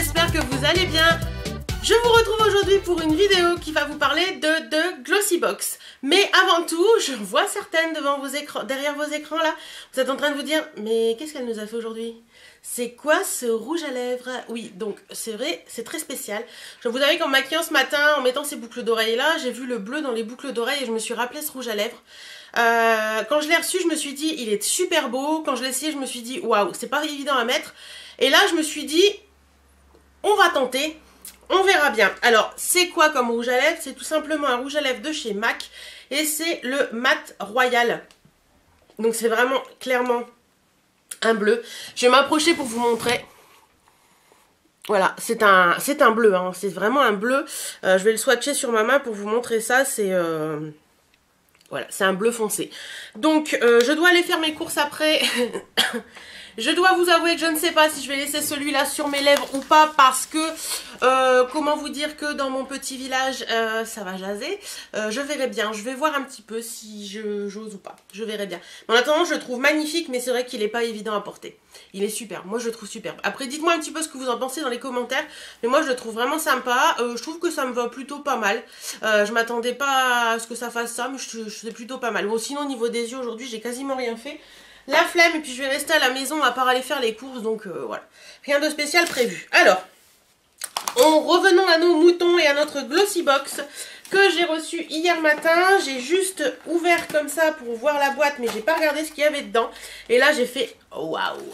j'espère que vous allez bien. Je vous retrouve aujourd'hui pour une vidéo qui va vous parler de Glossybox. Mais avant tout, je vois certaines devant vos écrans, derrière vos écrans là. Vous êtes en train de vous dire, mais qu'est-ce qu'elle nous a fait aujourd'hui? C'est quoi ce rouge à lèvres? Oui, donc c'est vrai, c'est très spécial. Je vous avais qu'en maquillant ce matin, en mettant ces boucles d'oreilles là, j'ai vu le bleu dans les boucles d'oreilles et je me suis rappelé ce rouge à lèvres. Quand je l'ai reçu, je me suis dit, il est super beau. Quand je l'ai essayé, je me suis dit, waouh, c'est pas évident à mettre. Et là, je me suis dit, on va tenter. On verra bien. Alors, c'est quoi comme rouge à lèvres? C'est tout simplement un rouge à lèvres de chez MAC. Et c'est le Mat Royal. Donc, c'est vraiment clairement un bleu. Je vais m'approcher pour vous montrer. Voilà, c'est un bleu. Hein. C'est vraiment un bleu. Je vais le swatcher sur ma main pour vous montrer ça. C'est... Voilà, c'est un bleu foncé. Donc, je dois aller faire mes courses après. Je dois vous avouer que je ne sais pas si je vais laisser celui-là sur mes lèvres ou pas parce que, comment vous dire que dans mon petit village, ça va jaser. Je verrai bien, je vais voir un petit peu si j'ose ou pas. Je verrai bien. En attendant, je le trouve magnifique, mais c'est vrai qu'il n'est pas évident à porter. Il est super, moi je le trouve superbe. Après, dites-moi un petit peu ce que vous en pensez dans les commentaires. Mais moi je le trouve vraiment sympa. Je trouve que ça me va plutôt pas mal. Je m'attendais pas à ce que ça fasse ça, mais je sais plutôt pas mal. Bon, sinon au niveau des yeux, aujourd'hui, j'ai quasiment rien fait. La flemme, et puis je vais rester à la maison à part aller faire les courses, donc voilà. Rien de spécial prévu. Alors, revenons à nos moutons et à notre Glossybox que j'ai reçu hier matin. J'ai juste ouvert comme ça pour voir la boîte, mais j'ai pas regardé ce qu'il y avait dedans. Et là, j'ai fait waouh!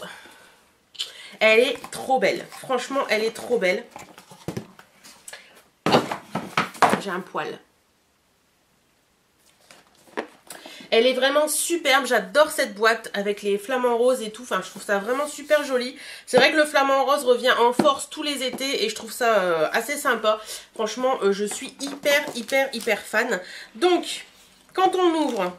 Elle est trop belle. Franchement, elle est trop belle. J'ai un poil. Elle est vraiment superbe, j'adore cette boîte avec les flamants roses et tout, enfin je trouve ça vraiment super joli. C'est vrai que le flamant rose revient en force tous les étés et je trouve ça assez sympa. Franchement, je suis hyper fan. Donc, quand on ouvre,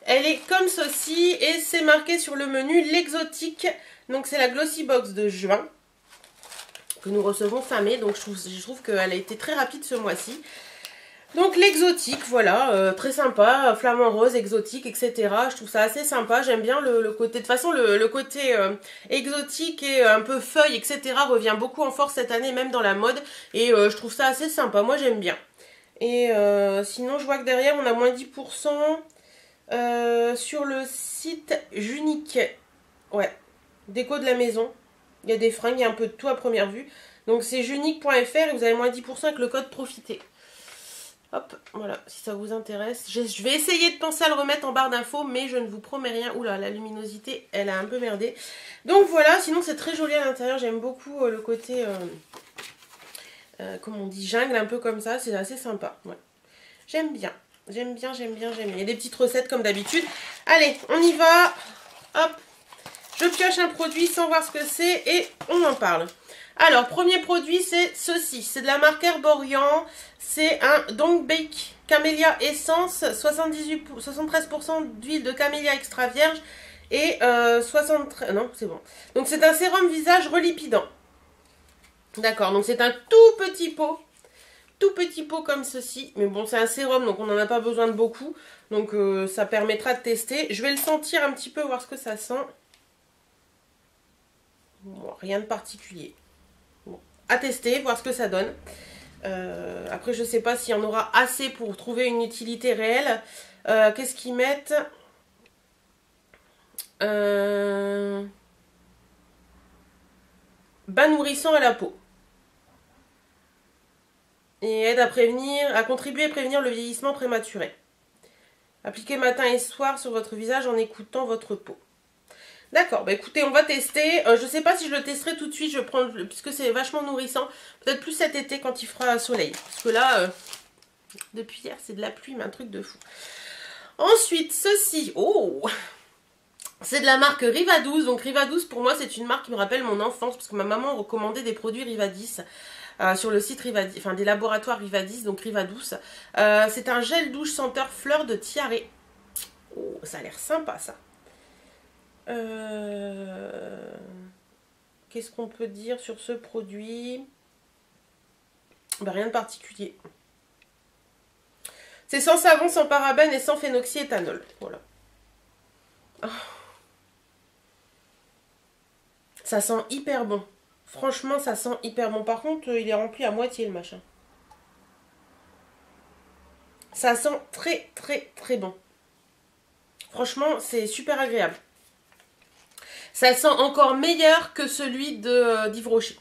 elle est comme ceci et c'est marqué sur le menu l'exotique. Donc c'est la Glossybox de juin que nous recevons fin mai, donc je trouve qu'elle a été très rapide ce mois-ci. Donc l'exotique, voilà, très sympa, flamant rose, exotique, etc. Je trouve ça assez sympa, j'aime bien le côté, de toute façon le côté exotique et un peu feuille, etc. revient beaucoup en force cette année, même dans la mode. Et je trouve ça assez sympa, moi j'aime bien. Et sinon je vois que derrière on a moins 10% sur le site Junique. Ouais, déco de la maison. Il y a des fringues, il y a un peu de tout à première vue. Donc c'est junique.fr et vous avez moins 10% avec le code profiter. Hop, voilà, si ça vous intéresse. Je vais essayer de penser à le remettre en barre d'infos, mais je ne vous promets rien. Oula, la luminosité, elle a un peu merdé. Donc voilà, sinon c'est très joli à l'intérieur. J'aime beaucoup le côté, comment on dit, jungle, un peu comme ça. C'est assez sympa. Ouais. J'aime bien. J'aime bien. Il y a des petites recettes comme d'habitude. Allez, on y va. Hop, je pioche un produit sans voir ce que c'est et on en parle. Alors, premier produit, c'est ceci. C'est de la marque Herborian. C'est un Don't Bake Camellia Essence. 73% d'huile de camélia extra vierge. Et 73... Non, c'est bon. Donc, c'est un sérum visage relipidant. D'accord, donc c'est un tout petit pot. Tout petit pot comme ceci. Mais bon, c'est un sérum, donc on n'en a pas besoin de beaucoup. Donc, ça permettra de tester. Je vais le sentir un petit peu, voir ce que ça sent. Bon, rien de particulier. À tester, voir ce que ça donne. Après, je ne sais pas s'il y en aura assez pour trouver une utilité réelle. Qu'est-ce qu'ils mettent? Bain nourrissant à la peau. Et aide à contribuer à prévenir le vieillissement prématuré. Appliquez matin et soir sur votre visage en écoutant votre peau. D'accord, bah écoutez, on va tester. Je sais pas si je le testerai tout de suite, puisque c'est vachement nourrissant. Peut-être plus cet été quand il fera soleil. Parce que là, depuis hier, c'est de la pluie, mais un truc de fou. Ensuite, ceci. Oh, c'est de la marque Rivadouce. Donc Rivadouce, pour moi, c'est une marque qui me rappelle mon enfance. Parce que ma maman recommandait des produits Rivadis. Sur le site Rivadis, enfin des laboratoires Rivadis, donc Rivadouce. C'est un gel douche senteur fleur de tiare. Oh, ça a l'air sympa ça. Qu'est-ce qu'on peut dire sur ce produit? Ben, rien de particulier. C'est sans savon, sans parabènes et sans phénoxyéthanol. Voilà. Oh. Ça sent hyper bon. Franchement, ça sent hyper bon. Par contre, il est rempli à moitié le machin. Ça sent très très très bon. Franchement, c'est super agréable. Ça sent encore meilleur que celui d'Yves Rocher.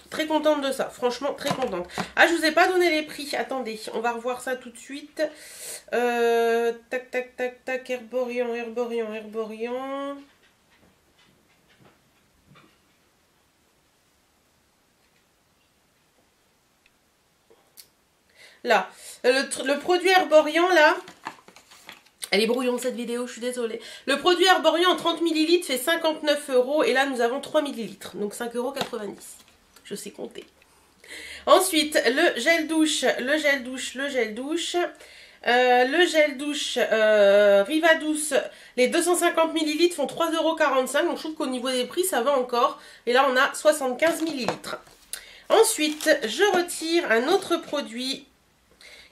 Très contente de ça, franchement très contente. Ah, je vous ai pas donné les prix, attendez, on va revoir ça tout de suite. Tac, tac, tac, tac, Herborian, Herborian, Herborian. Là, le produit Herborian, là, elle est brouillon cette vidéo, je suis désolée. Le produit Herborian en 30 ml fait 59 € et là nous avons 3 ml, donc 5,90 €. Je sais compter. Ensuite, le gel douche, le gel douche, le gel douche. Le gel douche Riva Douce, les 250 ml font 3,45 €. Donc je trouve qu'au niveau des prix, ça va encore. Et là, on a 75 ml. Ensuite, je retire un autre produit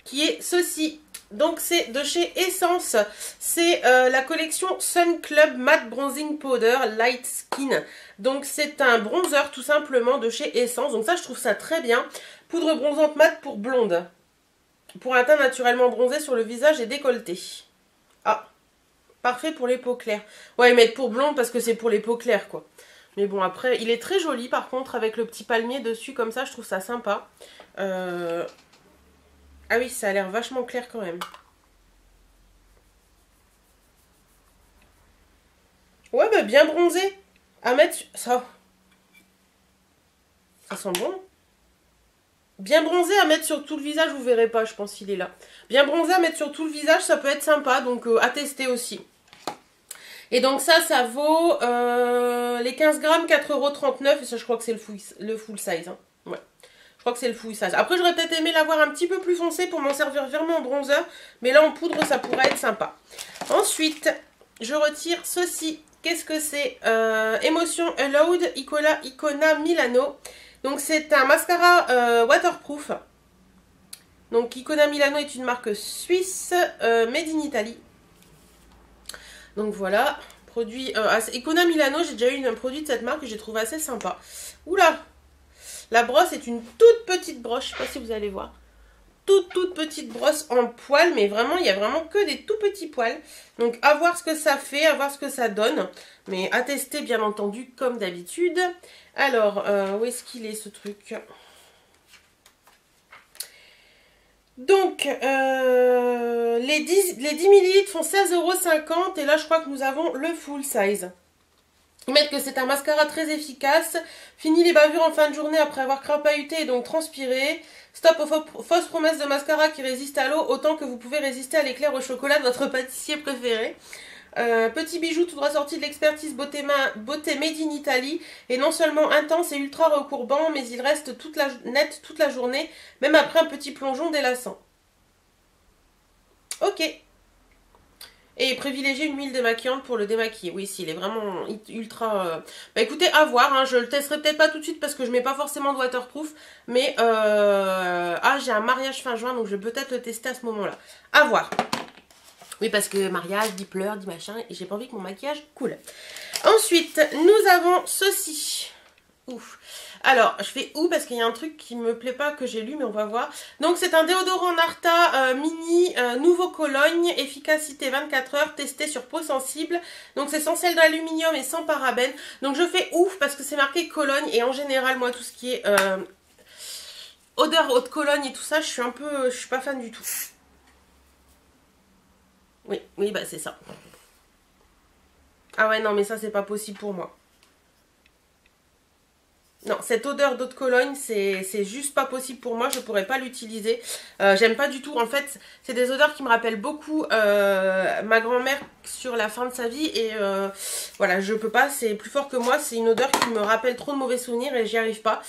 qui est ceci. Donc c'est de chez Essence, c'est la collection Sun Club Matte Bronzing Powder Light Skin. Donc c'est un bronzer tout simplement de chez Essence, donc ça je trouve ça très bien. Poudre bronzante mat pour blonde, pour un teint naturellement bronzé sur le visage et décolleté. Ah, parfait pour les peaux claires. Ouais, mais pour blonde parce que c'est pour les peaux claires quoi. Mais bon après, il est très joli par contre avec le petit palmier dessus comme ça, je trouve ça sympa. Ah oui, ça a l'air vachement clair quand même. Ouais, bah bien bronzé. À mettre... Ça sent bon. Bien bronzé à mettre sur tout le visage, vous verrez pas, je pense qu'il est là. Bien bronzé à mettre sur tout le visage, ça peut être sympa, donc à tester aussi. Et donc ça vaut les 15 grammes, 4,39 €. Et ça, je crois que c'est le full size. Hein. Ouais. Je crois que c'est le full size. Après, j'aurais peut-être aimé l'avoir un petit peu plus foncé pour m'en servir vraiment en bronzer. Mais là, en poudre, ça pourrait être sympa. Ensuite, je retire ceci. Qu'est-ce que c'est Emotion Allowed Icona Milano. Donc, c'est un mascara waterproof. Donc, Icona Milano est une marque suisse made in Italy. Donc, voilà. Produit Icona Milano, j'ai déjà eu un produit de cette marque que j'ai trouvé assez sympa. Oula! La brosse est une toute petite brosse, je ne sais pas si vous allez voir. Toute petite brosse en poils, mais vraiment, il y a vraiment que des tout petits poils. Donc, à voir ce que ça fait, à voir ce que ça donne. Mais à tester, bien entendu, comme d'habitude. Alors, où est-ce qu'il est, ce truc? Donc, les 10 ml font 16,50 € et là, je crois que nous avons le full size. Ils mettent que c'est un mascara très efficace, finit les bavures en fin de journée après avoir crapahuté et donc transpiré, stop aux fausses promesses de mascara qui résistent à l'eau autant que vous pouvez résister à l'éclair au chocolat de votre pâtissier préféré. Petit bijou tout droit sorti de l'expertise beauté made in Italy et non seulement intense et ultra recourbant mais il reste net toute la journée même après un petit plongeon délassant. Ok. Et privilégier une huile démaquillante pour le démaquiller. Oui, s'il est vraiment ultra... Bah écoutez, à voir. Hein. Je le testerai peut-être pas tout de suite parce que je mets pas forcément de waterproof. Mais ah, j'ai un mariage fin juin, donc je vais peut-être le tester à ce moment-là. À voir. Oui, parce que mariage, dit pleurs, dit machin, et j'ai pas envie que mon maquillage coule. Ensuite, nous avons ceci. Ouf. Alors, je fais où parce qu'il y a un truc qui me plaît pas que j'ai lu, mais on va voir. Donc, c'est un déodorant Narta mini nouveau Cologne, efficacité 24 heures, testé sur peau sensible. Donc, c'est sans sel d'aluminium et sans parabènes. Donc, je fais ouf parce que c'est marqué Cologne et en général, moi, tout ce qui est odeur haute Cologne et tout ça, je suis pas fan du tout. Oui, bah c'est ça. Ah ouais, non, mais ça, c'est pas possible pour moi. Non, cette odeur d'eau de Cologne, c'est juste pas possible pour moi, je pourrais pas l'utiliser. J'aime pas du tout, en fait, c'est des odeurs qui me rappellent beaucoup ma grand-mère sur la fin de sa vie. Et voilà, je peux pas, c'est plus fort que moi, c'est une odeur qui me rappelle trop de mauvais souvenirs et j'y arrive pas.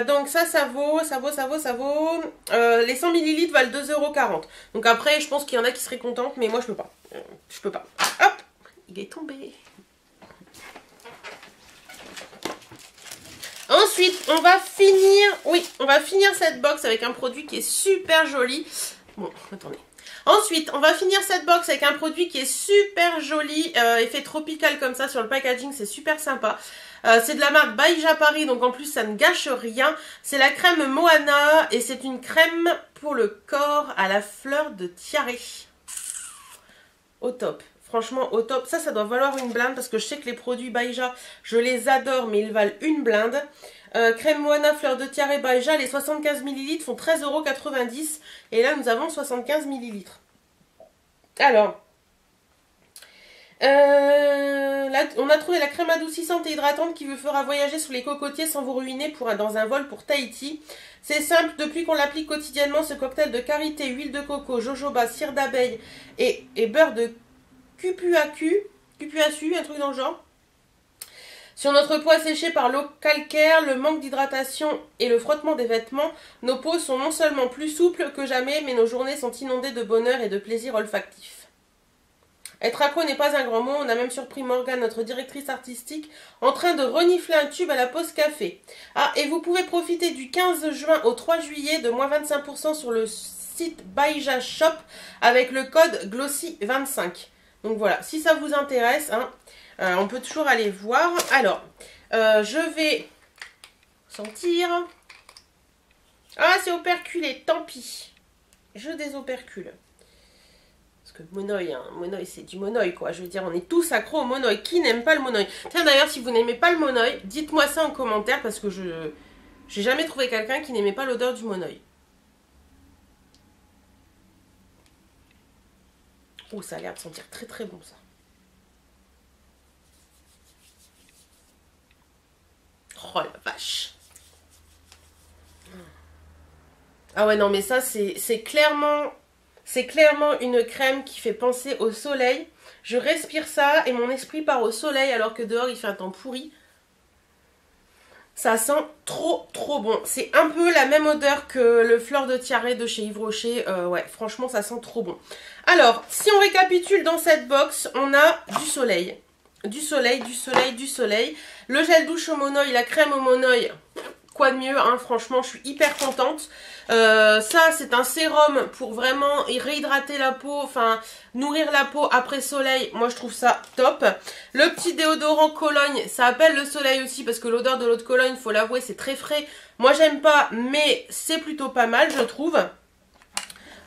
Donc ça vaut. Les 100 ml valent 2,40 €. Donc après, je pense qu'il y en a qui seraient contentes, mais moi je peux pas. Je peux pas. Hop, il est tombé. Ensuite, on va finir cette box avec un produit qui est super joli. Bon, attendez. Ensuite, on va finir cette box avec un produit qui est super joli, effet tropical comme ça sur le packaging, c'est super sympa. C'est de la marque Baïja Paris, donc en plus ça ne gâche rien. C'est la crème Moana et c'est une crème pour le corps à la fleur de tiare. Au top. Franchement, au top. Ça doit valoir une blinde parce que je sais que les produits Baïja, je les adore, mais ils valent une blinde. Crème Moana, fleur de tiare Baïja, les 75 ml font 13,90 € et là nous avons 75 ml. Alors, là, on a trouvé la crème adoucissante et hydratante qui vous fera voyager sur les cocotiers sans vous ruiner dans un vol pour Tahiti. C'est simple, depuis qu'on l'applique quotidiennement, ce cocktail de karité, huile de coco, jojoba, cire d'abeille et beurre de cupuaçu, un truc dans le genre. Sur notre peau asséchée par l'eau calcaire, le manque d'hydratation et le frottement des vêtements, nos peaux sont non seulement plus souples que jamais, mais nos journées sont inondées de bonheur et de plaisir olfactif. Être accro n'est pas un grand mot, on a même surpris Morgane, notre directrice artistique, en train de renifler un tube à la pause café. Ah, et vous pouvez profiter du 15 juin au 3 juillet de moins 25% sur le site Baïja Shop avec le code Glossy25. Donc voilà, si ça vous intéresse, hein, on peut toujours aller voir. Alors, je vais sentir. Ah, c'est operculé, tant pis. Je désopercule. Parce que monoï, hein, monoï c'est du monoï quoi. Je veux dire, on est tous accros au monoï. Qui n'aime pas le monoï? Tiens d'ailleurs, si vous n'aimez pas le monoï, dites-moi ça en commentaire parce que j'ai jamais trouvé quelqu'un qui n'aimait pas l'odeur du monoï. Oh, ça a l'air de sentir très très bon ça. Oh la vache. Ah ouais non mais ça c'est clairement une crème qui fait penser au soleil. Je respire ça et mon esprit part au soleil alors que dehors il fait un temps pourri. Ça sent trop trop bon. C'est un peu la même odeur que le fleur de tiare de chez Yves Rocher. Ouais, franchement ça sent trop bon. Alors, si on récapitule dans cette box, on a du soleil. Du soleil, du soleil, du soleil. Le gel douche au monoï, la crème au monoï. Quoi de mieux, hein, franchement, je suis hyper contente. Ça, c'est un sérum pour vraiment réhydrater la peau, enfin, nourrir la peau après soleil. Moi, je trouve ça top. Le petit déodorant Cologne, ça appelle le soleil aussi parce que l'odeur de l'eau de Cologne, il faut l'avouer, c'est très frais. Moi, j'aime pas, mais c'est plutôt pas mal, je trouve.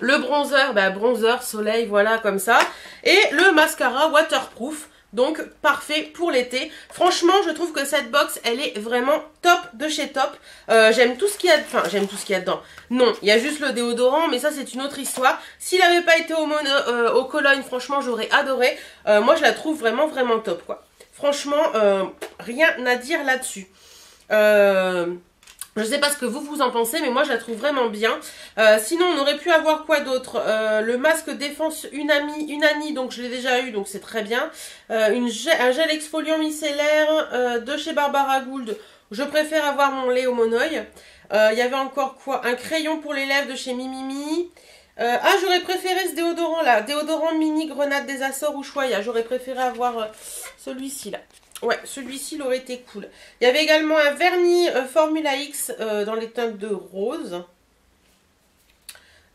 Le bronzer, bah, bronzer, soleil, voilà, comme ça. Et le mascara waterproof. Donc parfait pour l'été. Franchement je trouve que cette box elle est vraiment top de chez top. J'aime tout ce qu'il y a, enfin j'aime tout ce qu'il y a dedans. Non, il y a juste le déodorant mais ça c'est une autre histoire. S'il n'avait pas été au Cologne, franchement j'aurais adoré. Moi je la trouve vraiment vraiment top quoi. Franchement rien à dire là-dessus. Je sais pas ce que vous en pensez, mais moi je la trouve vraiment bien. Sinon, on aurait pu avoir quoi d'autre? Le masque défense Unani, donc je l'ai déjà eu, donc c'est très bien. Un gel exfoliant micellaire de chez Barbara Gould. Je préfère avoir mon lait au monoï. Il y avait encore quoi? Un crayon pour les lèvres de chez Mimimi. Ah, j'aurais préféré ce déodorant là. Déodorant mini grenade des Açores ou Ushuaïa. J'aurais préféré avoir celui-ci là. Ouais, celui-ci, il aurait été cool. Il y avait également un vernis Formula X dans les teintes de rose.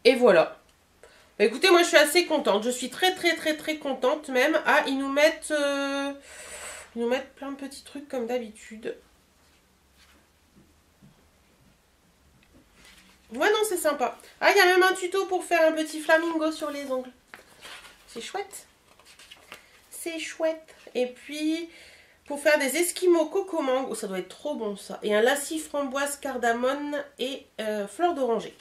Et voilà. Bah, écoutez, moi je suis assez contente. Je suis très très très très contente même. Ah, ils nous mettent plein de petits trucs comme d'habitude. Ouais, non, c'est sympa. Ah, il y a même un tuto pour faire un petit flamingo sur les ongles. C'est chouette. C'est chouette. Et puis... pour faire des esquimaux coco mangue, oh, ça doit être trop bon ça. Et un lacis framboise cardamone et fleur d'oranger.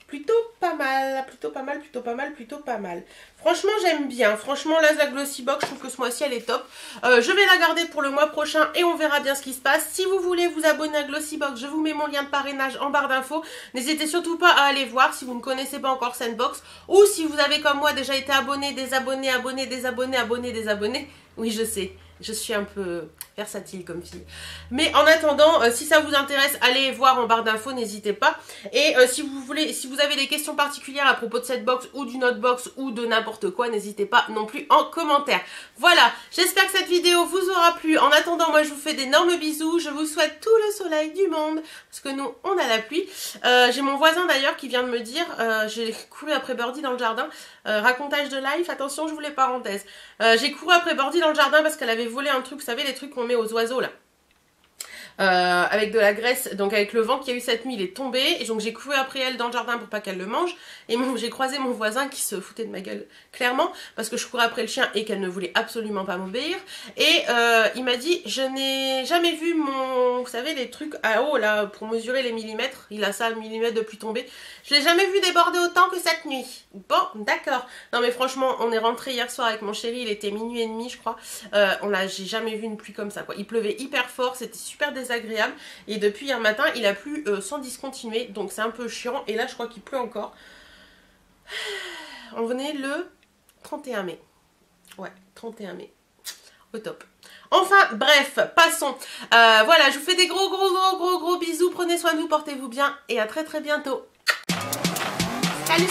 Plutôt pas mal, plutôt pas mal, plutôt pas mal, plutôt pas mal. Franchement, j'aime bien. Franchement, là, la Glossy Box, je trouve que ce mois-ci, elle est top. Je vais la garder pour le mois prochain et on verra bien ce qui se passe. Si vous voulez vous abonner à Glossy Box, je vous mets mon lien de parrainage en barre d'infos. N'hésitez surtout pas à aller voir si vous ne connaissez pas encore Scenbox ou si vous avez comme moi déjà été abonné, désabonné, abonné, désabonné, abonné, désabonné. Oui, je sais. Je suis un peu versatile comme fille. Mais en attendant, si ça vous intéresse, allez voir en barre d'infos, n'hésitez pas. Et si vous avez des questions particulières à propos de cette box ou d'une autre box ou de n'importe quoi, n'hésitez pas non plus en commentaire. Voilà, j'espère que cette vidéo vous aura plu. En attendant, moi je vous fais d'énormes bisous. Je vous souhaite tout le soleil du monde. Parce que nous, on a la pluie. J'ai mon voisin d'ailleurs qui vient de me dire, j'ai couru après Birdie dans le jardin. Racontage de live, attention, je vous les parenthèses. J'ai couru après Birdie dans le jardin parce qu'elle avait m'avait volé un truc, vous savez, les trucs qu'on met aux oiseaux là. Avec de la graisse, donc avec le vent qu'il y a eu cette nuit, il est tombé, et donc j'ai couru après elle dans le jardin pour pas qu'elle le mange, et j'ai croisé mon voisin qui se foutait de ma gueule, clairement, parce que je courais après le chien et qu'elle ne voulait absolument pas m'obéir, et il m'a dit, je n'ai jamais vu mon, vous savez, les trucs à eau là, pour mesurer les millimètres, il a ça, millimètres de pluie tombée, je l'ai jamais vu déborder autant que cette nuit. Bon, d'accord. Non mais franchement, on est rentré hier soir avec mon chéri, il était minuit et demi je crois, j'ai jamais vu une pluie comme ça quoi, il pleuvait hyper fort, c'était super désagréable, et depuis hier matin il a plu sans discontinuer, donc c'est un peu chiant, et là je crois qu'il pleut encore. On venait le 31 mai, ouais, 31 mai, au top. Enfin bref, passons, voilà, je vous fais des gros bisous, prenez soin de vous, portez-vous bien, et à très bientôt. Salut